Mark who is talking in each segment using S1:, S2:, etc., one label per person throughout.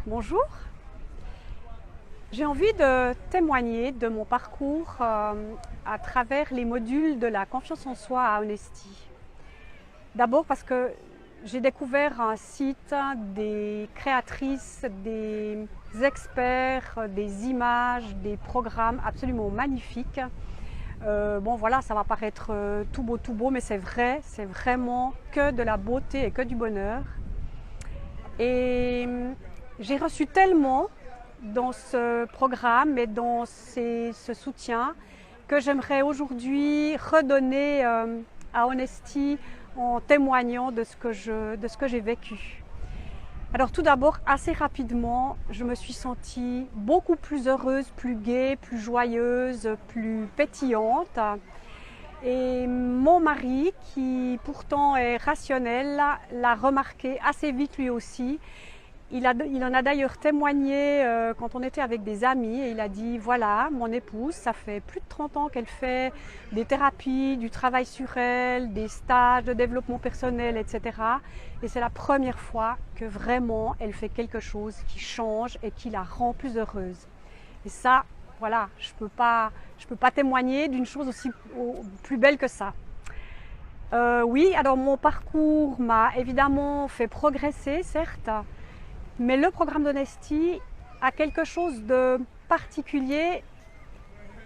S1: Bonjour, j'ai envie de témoigner de mon parcours à travers les modules de la confiance en soi à Honesty. D'abord parce que j'ai découvert un site, des créatrices, des experts, des images, des programmes absolument magnifiques. Bon voilà, ça va paraître tout beau, mais c'est vrai, c'est vraiment que de la beauté et que du bonheur. Et j'ai reçu tellement dans ce programme et dans ce soutien que j'aimerais aujourd'hui redonner à Honesty en témoignant de ce que j'ai vécu. Alors tout d'abord, assez rapidement, je me suis sentie beaucoup plus heureuse, plus gaie, plus joyeuse, plus pétillante. Et mon mari, qui pourtant est rationnel, l'a remarqué assez vite lui aussi. Il en a d'ailleurs témoigné quand on était avec des amis et il a dit voilà, mon épouse, ça fait plus de 30 ans qu'elle fait des thérapies, du travail sur elle, des stages de développement personnel, etc. Et c'est la première fois que vraiment elle fait quelque chose qui change et qui la rend plus heureuse. Et ça, voilà, je peux pas témoigner d'une chose aussi plus belle que ça. Oui, alors mon parcours m'a évidemment fait progresser, certes. Mais le programme d'Honesty a quelque chose de particulier,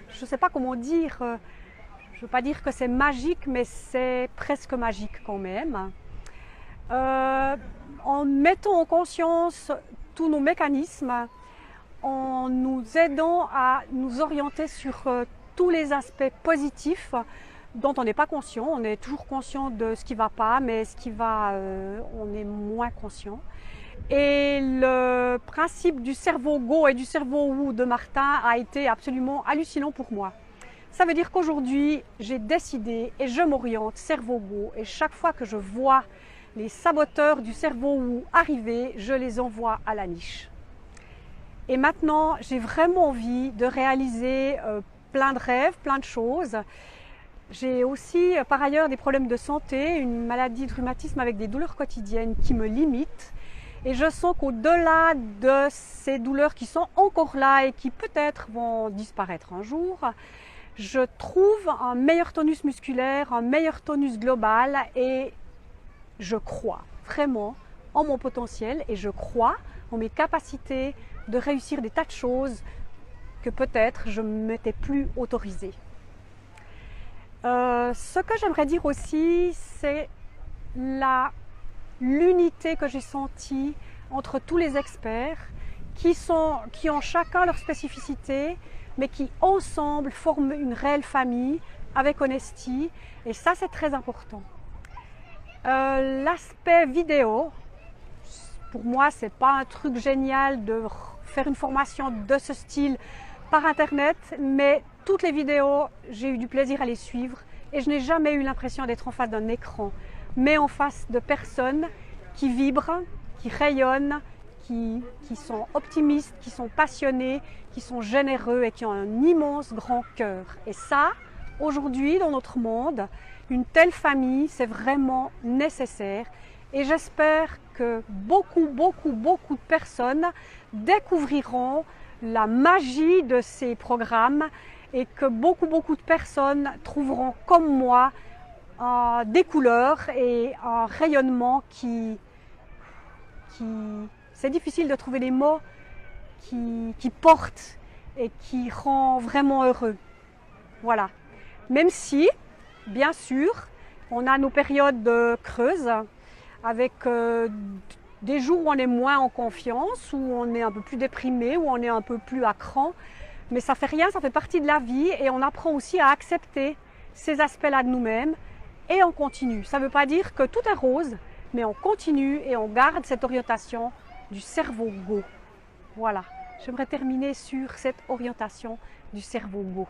S1: je ne sais pas comment dire, je ne veux pas dire que c'est magique, mais c'est presque magique quand même. En mettant en conscience tous nos mécanismes, en nous aidant à nous orienter sur tous les aspects positifs dont on n'est pas conscient. On est toujours conscient de ce qui ne va pas, mais ce qui va, on est moins conscient. Et le principe du cerveau Go et du cerveau Wu de Martin a été absolument hallucinant pour moi. Ça veut dire qu'aujourd'hui, j'ai décidé et je m'oriente cerveau Go. Et chaque fois que je vois les saboteurs du cerveau Wu arriver, je les envoie à la niche. Et maintenant, j'ai vraiment envie de réaliser plein de rêves, plein de choses. J'ai aussi par ailleurs des problèmes de santé, une maladie de rhumatisme avec des douleurs quotidiennes qui me limitent. Et je sens qu'au-delà de ces douleurs qui sont encore là et qui peut-être vont disparaître un jour, je trouve un meilleur tonus musculaire, un meilleur tonus global et je crois vraiment en mon potentiel et je crois en mes capacités de réussir des tas de choses que peut-être je ne m'étais plus autorisée. Ce que j'aimerais dire aussi, c'est l'unité que j'ai sentie entre tous les experts qui ont chacun leur spécificité, mais qui ensemble forment une réelle famille avec Honesty. Et ça, c'est très important. L'aspect vidéo, pour moi, c'est pas un truc génial de faire une formation de ce style par Internet, mais toutes les vidéos, j'ai eu du plaisir à les suivre et je n'ai jamais eu l'impression d'être en face d'un écran, mais en face de personnes qui vibrent, qui rayonnent, qui sont optimistes, qui sont passionnés, qui sont généreux et qui ont un immense grand cœur. Et ça, aujourd'hui, dans notre monde, une telle famille, c'est vraiment nécessaire. Et j'espère que beaucoup de personnes découvriront la magie de ces programmes et que beaucoup de personnes trouveront comme moi des couleurs et un rayonnement qui c'est difficile de trouver les mots qui portent et qui rend vraiment heureux. Voilà. Même si, bien sûr, on a nos périodes creuses avec des jours où on est moins en confiance, où on est un peu plus déprimé, où on est un peu plus à cran. Mais ça fait rien, ça fait partie de la vie et on apprend aussi à accepter ces aspects-là de nous-mêmes et on continue. Ça ne veut pas dire que tout est rose, mais on continue et on garde cette orientation du cerveau Go. Voilà, j'aimerais terminer sur cette orientation du cerveau Go.